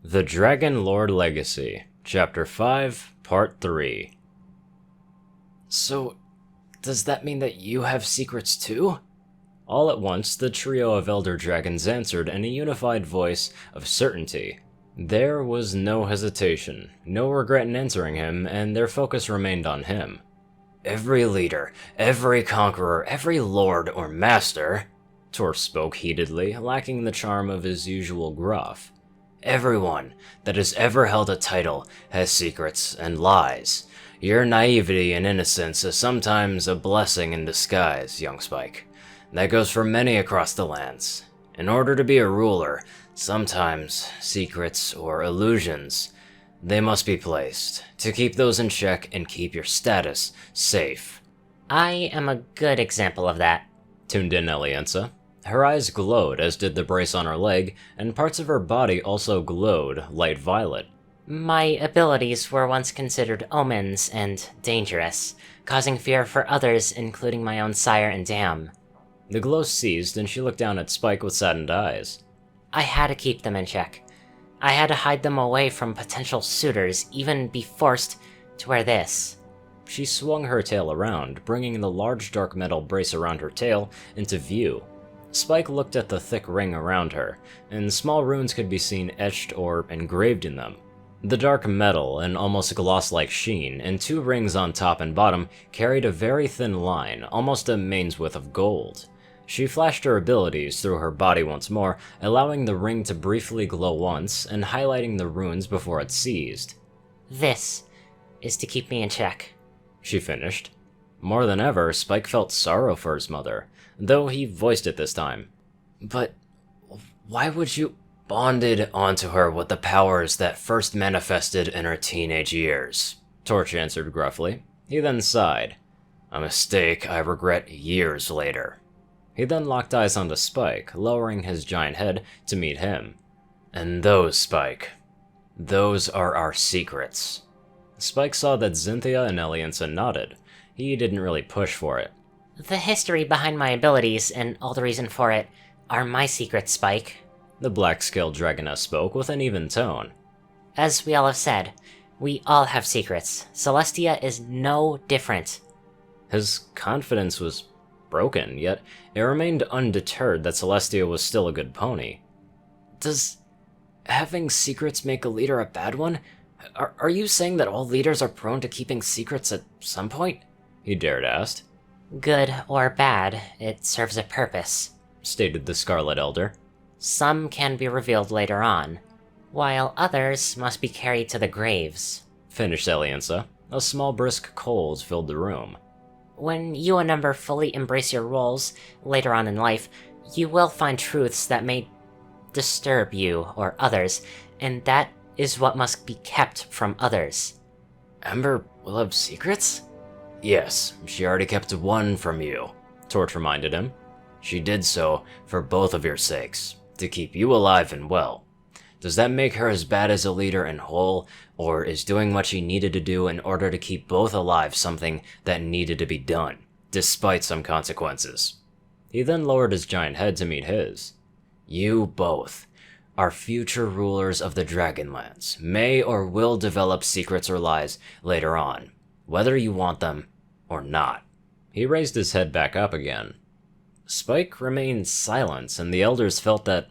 The Dragon Lord Legacy, Chapter 5, Part 3. So, does that mean that you have secrets too? All at once, the trio of Elder Dragons answered in a unified voice of certainty. There was no hesitation, no regret in answering him, and their focus remained on him. Every leader, every conqueror, every lord or master, Tor spoke heatedly, lacking the charm of his usual gruff. Everyone that has ever held a title has secrets and lies. Your naivety and innocence is sometimes a blessing in disguise, young Spike. That goes for many across the lands. In order to be a ruler, sometimes secrets or illusions, they must be placed to keep those in check and keep your status safe. I am a good example of that, tuned in Elienza. Her eyes glowed, as did the brace on her leg, and parts of her body also glowed light violet. My abilities were once considered omens and dangerous, causing fear for others, including my own sire and dam. The glow ceased, and she looked down at Spike with saddened eyes. I had to keep them in check. I had to hide them away from potential suitors, even be forced to wear this. She swung her tail around, bringing the large dark metal brace around her tail into view. Spike looked at the thick ring around her, and small runes could be seen etched or engraved in them. The dark metal, an almost gloss-like sheen, and two rings on top and bottom carried a very thin line, almost a mane's width of gold. She flashed her abilities through her body once more, allowing the ring to briefly glow once, and highlighting the runes before it ceased. This is to keep me in check, she finished. More than ever, Spike felt sorrow for his mother, though he voiced it this time. But why would you bonded onto her with the powers that first manifested in her teenage years? Torch answered gruffly. He then sighed. A mistake I regret years later. He then locked eyes onto Spike, lowering his giant head to meet him. And those, Spike, those are our secrets. Spike saw that Xynthia and Elienza nodded. He didn't really push for it. The history behind my abilities and all the reason for it are my secrets, Spike. The black-scaled dragoness spoke with an even tone. As we all have said, we all have secrets. Celestia is no different. His confidence was broken, yet it remained undeterred that Celestia was still a good pony. Does having secrets make a leader a bad one? Are you saying that all leaders are prone to keeping secrets at some point? He dared ask. Good or bad, it serves a purpose, stated the Scarlet Elder. Some can be revealed later on, while others must be carried to the graves, finished Elienza. A small brisk cold filled the room. When you and Ember fully embrace your roles later on in life, you will find truths that may disturb you or others, and that is what must be kept from others. Ember will have secrets? Yes, she already kept one from you, Torch reminded him. She did so for both of your sakes, to keep you alive and well. Does that make her as bad as a leader and whole, or is doing what she needed to do in order to keep both alive something that needed to be done, despite some consequences? He then lowered his giant head to meet his. You both are future rulers of the Dragonlands, may or will develop secrets or lies later on, whether you want them or not. He raised his head back up again. Spike remained silent, and the elders felt that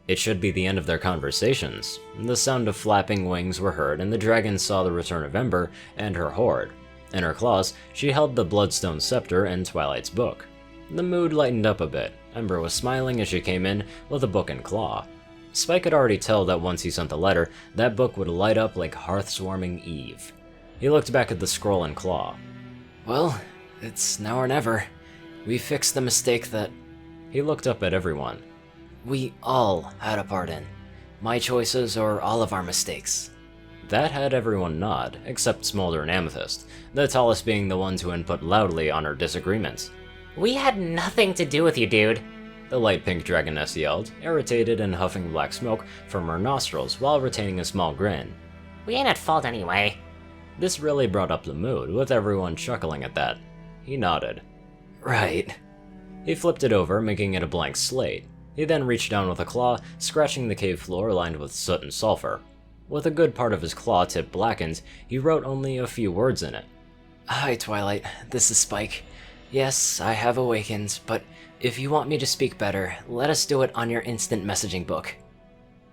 it should be the end of their conversations. The sound of flapping wings were heard, and the dragon saw the return of Ember and her horde. In her claws, she held the Bloodstone Scepter and Twilight's book. The mood lightened up a bit. Ember was smiling as she came in with a book and claw. Spike could already tell that once he sent the letter, that book would light up like hearth-swarming Eve. He looked back at the scroll and claw. Well, it's now or never. We fixed the mistake that... He looked up at everyone. We all had a part in. My choices or all of our mistakes. That had everyone nod, except Smolder and Amethyst, the tallest being the one to input loudly on her disagreements. We had nothing to do with you, dude, the light pink dragoness yelled, irritated and huffing black smoke from her nostrils while retaining a small grin. We ain't at fault anyway. This really brought up the mood, with everyone chuckling at that. He nodded. Right. He flipped it over, making it a blank slate. He then reached down with a claw, scratching the cave floor lined with soot and sulfur. With a good part of his claw tip blackened, he wrote only a few words in it. Hi, Twilight. This is Spike. Yes, I have awakened, but if you want me to speak better, let us do it on your instant messaging book.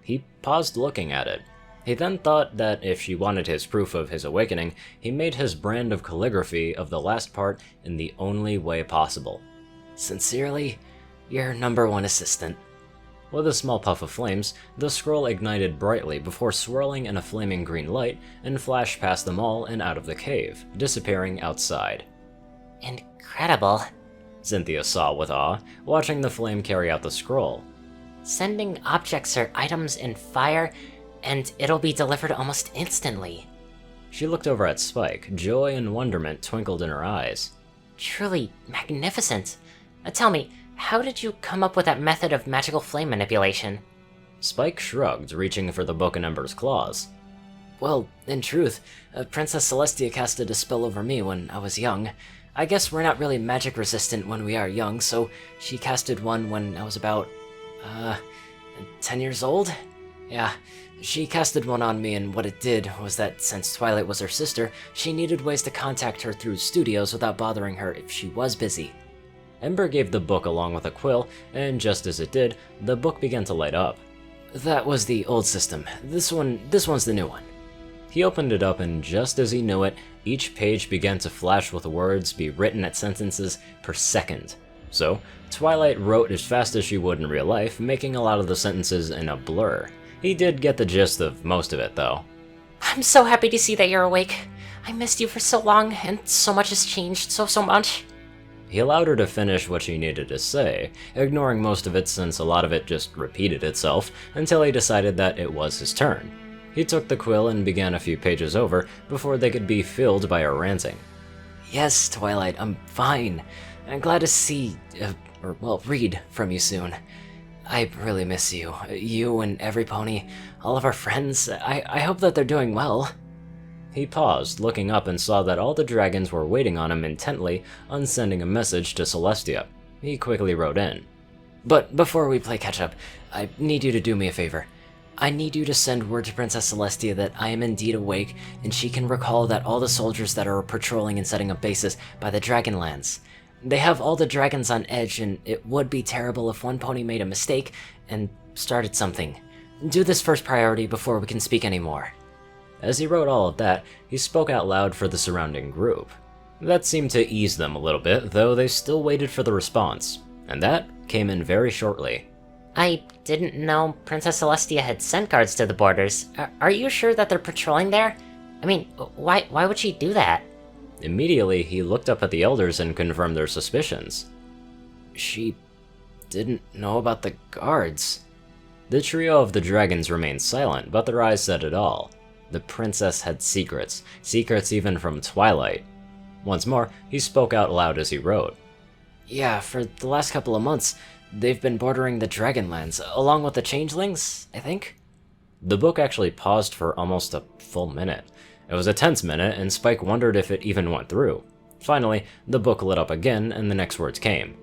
He paused looking at it. He then thought that if she wanted his proof of his awakening, he made his brand of calligraphy of the last part in the only way possible. Sincerely, your #1 assistant. With a small puff of flames, the scroll ignited brightly before swirling in a flaming green light and flashed past them all and out of the cave, disappearing outside. Incredible. Cynthia saw with awe, watching the flame carry out the scroll. Sending objects or items in fire, and it'll be delivered almost instantly. She looked over at Spike, joy and wonderment twinkled in her eyes. Truly magnificent. Tell me, how did you come up with that method of magical flame manipulation? Spike shrugged, reaching for the book in Ember's claws. Well, in truth, Princess Celestia casted a spell over me when I was young. I guess we're not really magic resistant when we are young, so she casted one when I was about, 10 years old? Yeah, she casted one on me, and what it did was that since Twilight was her sister, she needed ways to contact her through studios without bothering her if she was busy. Ember gave the book along with a quill, and just as it did, the book began to light up. That was the old system. This one's the new one. He opened it up, and just as he knew it, each page began to flash with words be written at sentences per second. So, Twilight wrote as fast as she would in real life, making a lot of the sentences in a blur. He did get the gist of most of it, though. I'm so happy to see that you're awake. I missed you for so long, and so much has changed, so much. He allowed her to finish what she needed to say, ignoring most of it since a lot of it just repeated itself, until he decided that it was his turn. He took the quill and began a few pages over before they could be filled by her ranting. Yes, Twilight, I'm fine. I'm glad to see, read from you soon. I really miss you. You and every pony, all of our friends. I hope that they're doing well. He paused, looking up and saw that all the dragons were waiting on him intently, unsending a message to Celestia. He quickly wrote in. But before we play catch-up, I need you to do me a favor. I need you to send word to Princess Celestia that I am indeed awake, and she can recall that all the soldiers that are patrolling and setting up bases by the Dragonlands. They have all the dragons on edge, and it would be terrible if one pony made a mistake and started something. Do this first priority before we can speak anymore. As he wrote all of that, he spoke out loud for the surrounding group. That seemed to ease them a little bit, though they still waited for the response, and that came in very shortly. I didn't know Princess Celestia had sent guards to the borders. Are you sure that they're patrolling there? I mean, why would she do that? Immediately, he looked up at the elders and confirmed their suspicions. She didn't know about the guards. The trio of the dragons remained silent, but their eyes said it all. The princess had secrets, secrets even from Twilight. Once more, he spoke out loud as he wrote. Yeah, for the last couple of months, they've been bordering the Dragonlands, along with the Changelings, I think? The book actually paused for almost a full minute. It was a tense minute, and Spike wondered if it even went through. Finally, the book lit up again, and the next words came.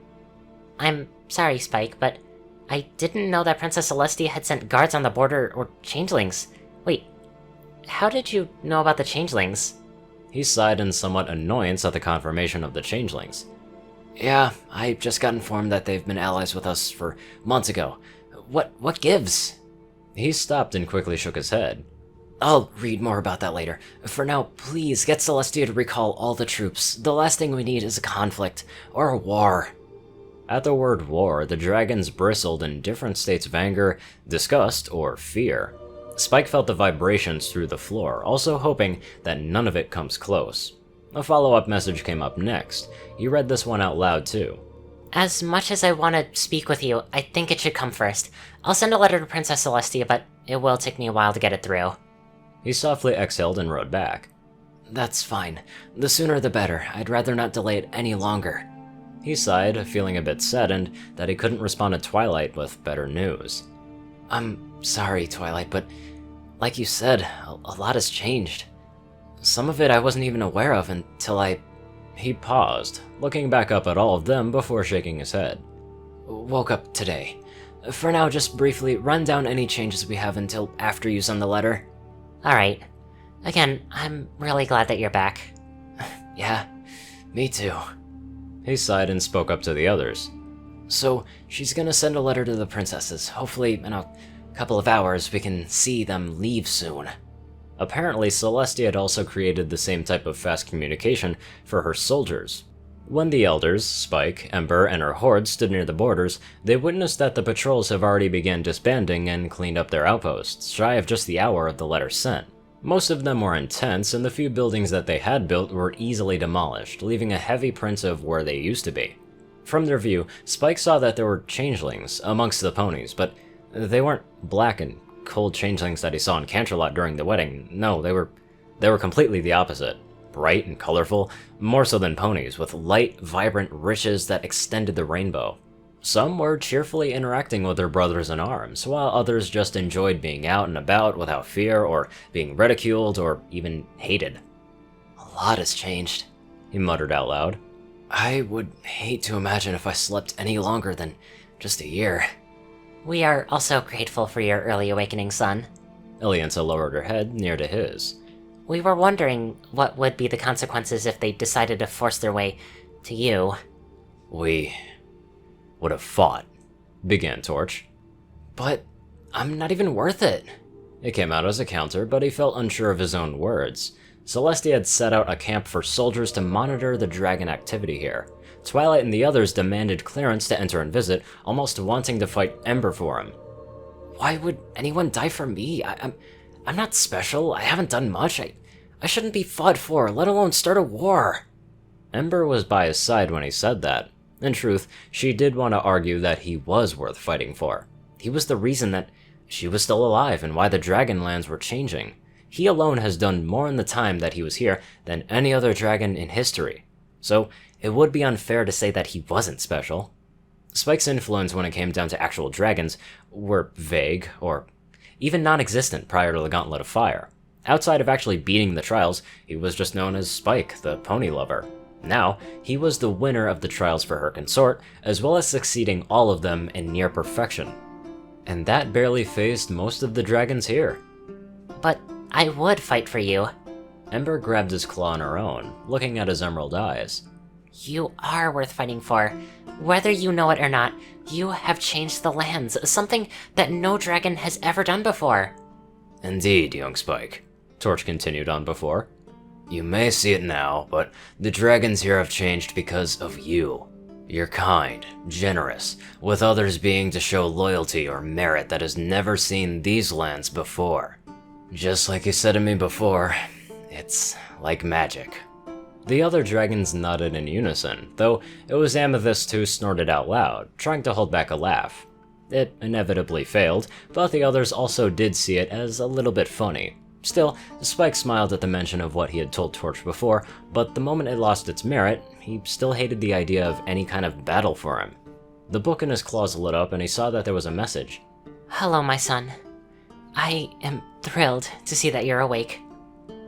I'm sorry, Spike, but I didn't know that Princess Celestia had sent guards on the border or changelings. Wait, how did you know about the changelings? He sighed in somewhat annoyance at the confirmation of the changelings. Yeah, I just got informed that they've been allies with us for months ago. What gives? He stopped and quickly shook his head. I'll read more about that later. For now, please get Celestia to recall all the troops. The last thing we need is a conflict, or a war. At the word war, the dragons bristled in different states of anger, disgust, or fear. Spike felt the vibrations through the floor, also hoping that none of it comes close. A follow-up message came up next. He read this one out loud too. As much as I want to speak with you, I think it should come first. I'll send a letter to Princess Celestia, but it will take me a while to get it through. He softly exhaled and wrote back. That's fine. The sooner the better. I'd rather not delay it any longer. He sighed, feeling a bit saddened that he couldn't respond to Twilight with better news. I'm sorry, Twilight, but like you said, a lot has changed. Some of it I wasn't even aware of until He paused, looking back up at all of them before shaking his head. Woke up today. For now, just briefly run down any changes we have until after you send the letter. Alright. Again, I'm really glad that you're back. Yeah, me too. He sighed and spoke up to the others. So, she's gonna send a letter to the princesses. Hopefully, in a couple of hours, we can see them leave soon. Apparently, Celestia had also created the same type of fast communication for her soldiers. When the elders, Spike, Ember, and her horde stood near the borders, they witnessed that the patrols have already begun disbanding and cleaned up their outposts, shy of just the hour of the letter sent. Most of them were in tents, and the few buildings that they had built were easily demolished, leaving a heavy print of where they used to be. From their view, Spike saw that there were changelings amongst the ponies, but they weren't black and cold changelings that he saw in Canterlot during the wedding. No, they were completely the opposite. Bright and colorful, more so than ponies, with light, vibrant riches that extended the rainbow. Some were cheerfully interacting with their brothers in arms, while others just enjoyed being out and about without fear or being ridiculed or even hated. A lot has changed, he muttered out loud. I would hate to imagine if I slept any longer than just a year. We are also grateful for your early awakening, son. Ilianta lowered her head near to his. We were wondering what would be the consequences if they decided to force their way to you. We would have fought, began Torch. But I'm not even worth it. It came out as a counter, but he felt unsure of his own words. Celestia had set out a camp for soldiers to monitor the dragon activity here. Twilight and the others demanded clearance to enter and visit, almost wanting to fight Ember for him. Why would anyone die for me? I'm not special. I haven't done much. I shouldn't be fought for, let alone start a war. Ember was by his side when he said that. In truth, she did want to argue that he was worth fighting for. He was the reason that she was still alive and why the Dragonlands were changing. He alone has done more in the time that he was here than any other dragon in history. So, it would be unfair to say that he wasn't special. Spike's influence when it came down to actual dragons were vague, or even non-existent prior to the Gauntlet of Fire. Outside of actually beating the trials, he was just known as Spike, the pony lover. Now, he was the winner of the trials for her consort, as well as succeeding all of them in near perfection. And that barely phased most of the dragons here. But I would fight for you. Ember grabbed his claw in her own, looking at his emerald eyes. You are worth fighting for. Whether you know it or not, you have changed the lands, something that no dragon has ever done before. Indeed, young Spike, Torch continued on before. You may see it now, but the dragons here have changed because of you. You're kind, generous, with others being to show loyalty or merit that has never seen these lands before. Just like you said to me before, it's like magic. The other dragons nodded in unison, though it was Amethyst who snorted out loud, trying to hold back a laugh. It inevitably failed, but the others also did see it as a little bit funny. Still, Spike smiled at the mention of what he had told Torch before, but the moment it lost its merit, he still hated the idea of any kind of battle for him. The book in his claws lit up and he saw that there was a message. Hello, my son. I am thrilled to see that you're awake.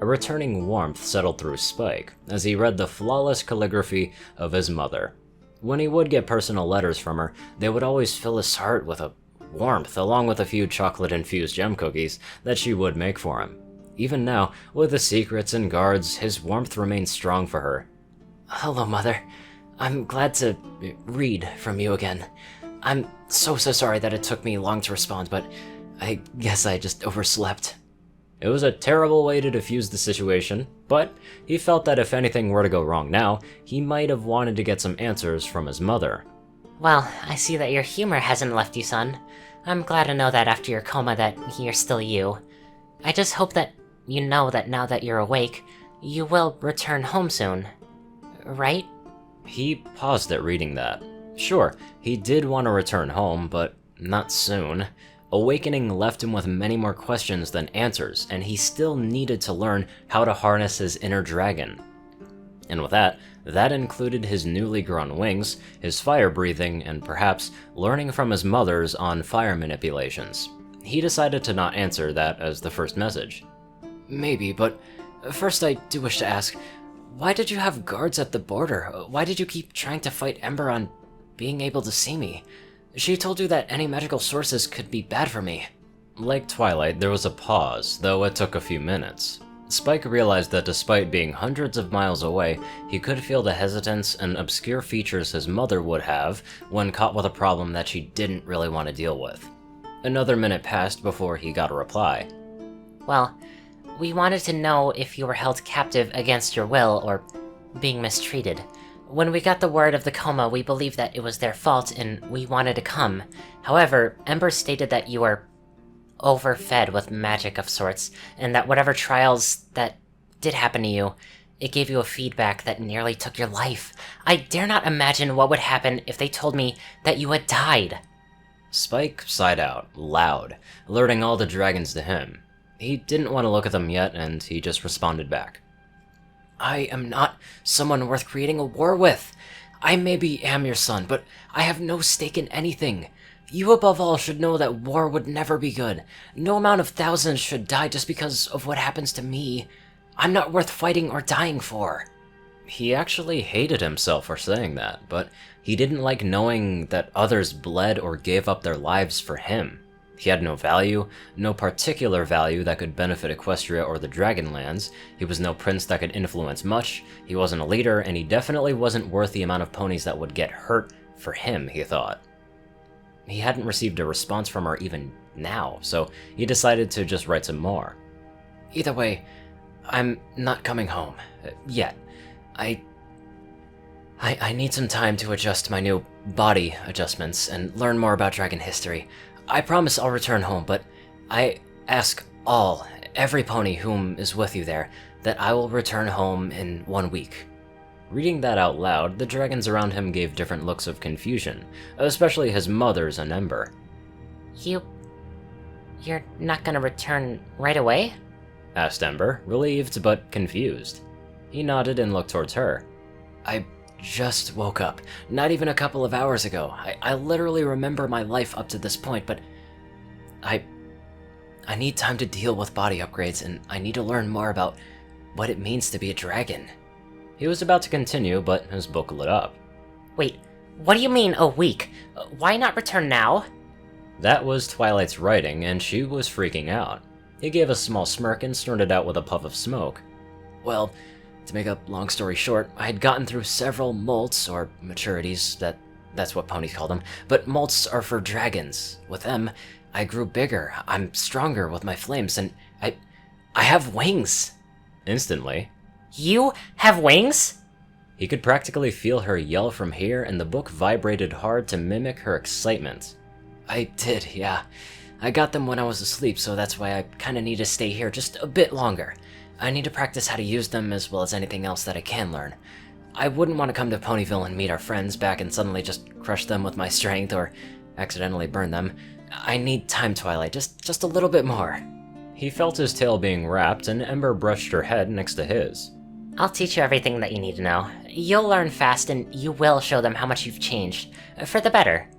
A returning warmth settled through Spike as he read the flawless calligraphy of his mother. When he would get personal letters from her, they would always fill his heart with a warmth along with a few chocolate-infused gem cookies that she would make for him. Even now, with the secrets and guards, his warmth remained strong for her. Hello, Mother. I'm glad to read from you again. I'm so sorry that it took me long to respond, but I guess I just overslept. It was a terrible way to defuse the situation, but he felt that if anything were to go wrong now, he might have wanted to get some answers from his mother. Well, I see that your humor hasn't left you, son. I'm glad to know that after your coma that you're still you. I just hope that you know that now that you're awake, you will return home soon. Right? He paused at reading that. Sure, he did want to return home, but not soon. Awakening left him with many more questions than answers, and he still needed to learn how to harness his inner dragon. And with that included his newly grown wings, his fire breathing, and perhaps learning from his mother's on fire manipulations. He decided to not answer that as the first message. Maybe, but first I do wish to ask, why did you have guards at the border? Why did you keep trying to fight Ember on being able to see me? She told you that any magical sources could be bad for me. Like Twilight, there was a pause, though it took a few minutes. Spike realized that despite being hundreds of miles away, he could feel the hesitance and obscure features his mother would have when caught with a problem that she didn't really want to deal with. Another minute passed before he got a reply. Well, we wanted to know if you were held captive against your will or being mistreated. When we got the word of the coma, we believed that it was their fault and we wanted to come. However, Ember stated that you were overfed with magic of sorts, and that whatever trials that did happen to you, it gave you a feedback that nearly took your life. I dare not imagine what would happen if they told me that you had died. Spike sighed out, loud, alerting all the dragons to him. He didn't want to look at them yet, and he just responded back. I am not someone worth creating a war with. I maybe am your son, but I have no stake in anything. You above all should know that war would never be good. No amount of thousands should die just because of what happens to me. I'm not worth fighting or dying for. He actually hated himself for saying that, but he didn't like knowing that others bled or gave up their lives for him. He had no value, no particular value that could benefit Equestria or the Dragonlands. He was no prince that could influence much, he wasn't a leader, and he definitely wasn't worth the amount of ponies that would get hurt for him, he thought. He hadn't received a response from her even now, so he decided to just write some more. Either way, I'm not coming home. Yet. I need some time to adjust my new body adjustments and learn more about dragon history. I promise I'll return home, but I ask every pony whom is with you there, that I will return home in 1 week. Reading that out loud, the dragons around him gave different looks of confusion, especially his mother's and Ember. You're not gonna return right away? Asked Ember, relieved but confused. He nodded and looked towards her. I just woke up, not even a couple of hours ago. I literally remember my life up to this point, but I need time to deal with body upgrades, and I need to learn more about what it means to be a dragon. He was about to continue, but his book lit up. Wait, what do you mean a week? Why not return now? That was Twilight's writing, and she was freaking out. He gave a small smirk and snorted out with a puff of smoke. Well, to make a long story short, I had gotten through several molts, or maturities, that's what ponies call them, but molts are for dragons. With them, I grew bigger, I'm stronger with my flames, and I have wings. Instantly. You have wings? He could practically feel her yell from here, and the book vibrated hard to mimic her excitement. I did, yeah. I got them when I was asleep, so that's why I kinda need to stay here just a bit longer. I need to practice how to use them as well as anything else that I can learn. I wouldn't want to come to Ponyville and meet our friends back and suddenly just crush them with my strength or accidentally burn them. I need time, Twilight, just a little bit more. He felt his tail being wrapped, and Ember brushed her head next to his. I'll teach you everything that you need to know. You'll learn fast, and you will show them how much you've changed. For the better.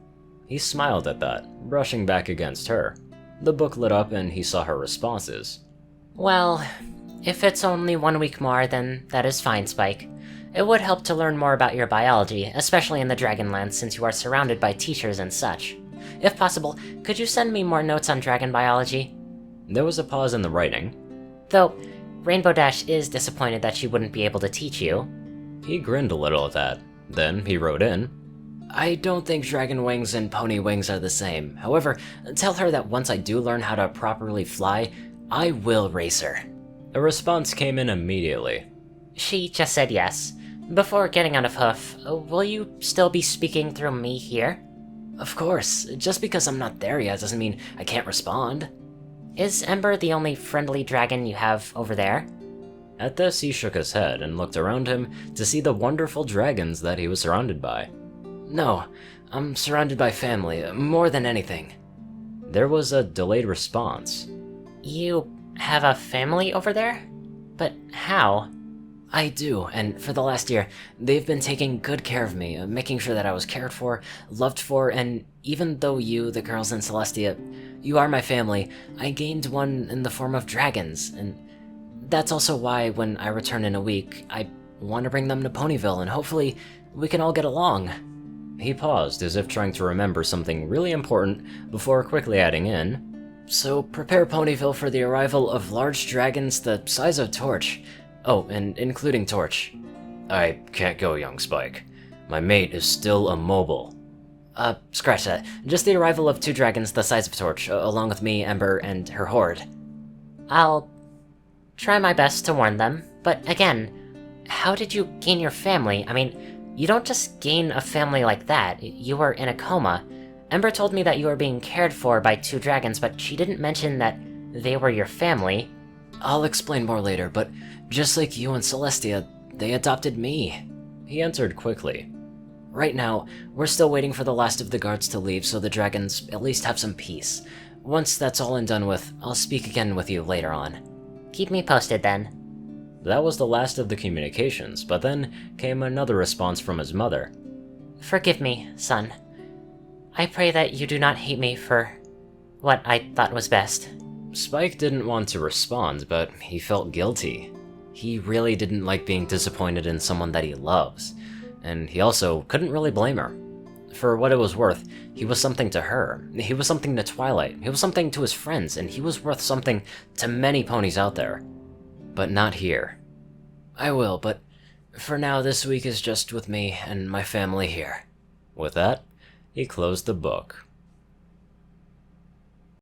He smiled at that, brushing back against her. The book lit up, and he saw her responses. Well, if it's only 1 week more, then that is fine, Spike. It would help to learn more about your biology, especially in the Dragonlands since you are surrounded by teachers and such. If possible, could you send me more notes on dragon biology? There was a pause in the writing. Though, Rainbow Dash is disappointed that she wouldn't be able to teach you. He grinned a little at that. Then he wrote in, I don't think dragon wings and pony wings are the same. However, tell her that once I do learn how to properly fly, I will race her. A response came in immediately. She just said yes. Before getting out of Hoof, will you still be speaking through me here? Of course. Just because I'm not there yet doesn't mean I can't respond. Is Ember the only friendly dragon you have over there? At this, he shook his head and looked around him to see the wonderful dragons that he was surrounded by. No, I'm surrounded by family, more than anything. There was a delayed response. You have a family over there? But how? I do, and for the last year, they've been taking good care of me, making sure that I was cared for, loved for, and even though you, the girls in Celestia, you are my family, I gained one in the form of dragons, and that's also why when I return in a week, I want to bring them to Ponyville, and hopefully we can all get along. He paused as if trying to remember something really important before quickly adding in, So prepare Ponyville for the arrival of large dragons the size of Torch. Oh, and including Torch. I can't go, young Spike. My mate is still immobile. Scratch that. Just the arrival of 2 dragons the size of Torch, along with me, Ember, and her horde. I'll try my best to warn them, but again, how did you gain your family? I mean, you don't just gain a family like that. You were in a coma. Ember told me that you were being cared for by 2 dragons, but she didn't mention that they were your family. I'll explain more later, but just like you and Celestia, they adopted me. He answered quickly. Right now, we're still waiting for the last of the guards to leave so the dragons at least have some peace. Once that's all and done with, I'll speak again with you later on. Keep me posted then. That was the last of the communications, but then came another response from his mother. Forgive me, son. I pray that you do not hate me for what I thought was best. Spike didn't want to respond, but he felt guilty. He really didn't like being disappointed in someone that he loves, and he also couldn't really blame her. For what it was worth, he was something to her, he was something to Twilight, he was something to his friends, and he was worth something to many ponies out there. But not here. I will, but for now this week is just with me and my family here. With that, he closed the book.